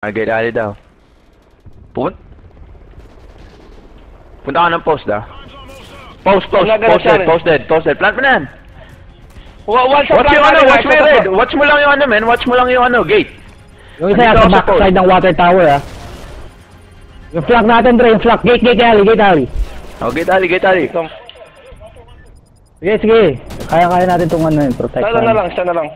Nagkilali daw. Punta ka ng post daw. Post dead. Plant mo na yan. Watch yung ano, watch mo yung red. Watch mo lang yung ano, men. Watch mo lang yung ano, gate. Yung isa sa backside ng water tower, ah. Yung flank natin, Dre. Yung flank. Gate alley. Oh, gate alley. Sige. Kaya natin itong ano yun, protect. Siya na lang.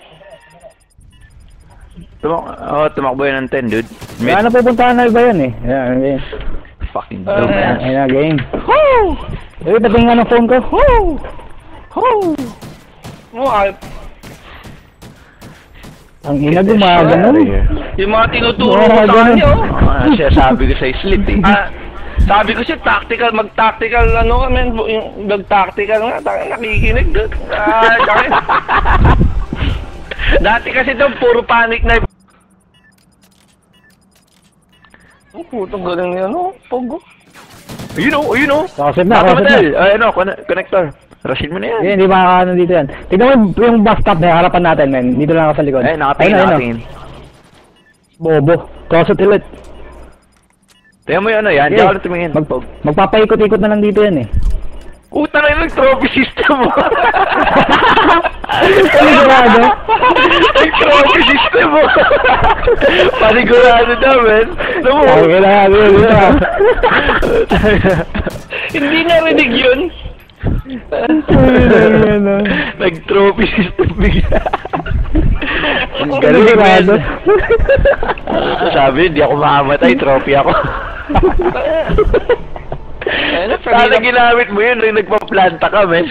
Tumakbo yun ng 10, dude. Ano pupuntahan na iba yun eh. Yan. Fucking dope, man. Ayun na, game. Woo! Pati nga ng phone ko. Ang ina gumagano. Yung mga tinuturo ko sa kanya, Siya sabi ko sa slit eh. sabi ko siya, mag-tactical, ano kami, yung mag-tactical nga, nakikinig doon. Dati kasi doon, puro panic na. Putong galing niya, no? Pogo. Ayun o. Kasip na. Connector. Rushing mo na yan. Hindi makakaano dito yan. Tignan mo yung bus stop na harapan natin, men. Dito lang ako sa likod. Nakatingin. Bobo. Kasip ulit. Tingnan mo yung ano yan. Diyan ka lang tumingin. Magpapaikot-ikot na lang dito yan eh. Utang na yung trophy system mo. Panigurado? Trophy system mo. Panigurado daw, men. Hindi narinig yun. Nag-trophy system bigla. Ang galing, men. Sabi, hindi ako makamatay. Trophy ako. Sana ginamit mo yun rin nagpa-planta ka, men.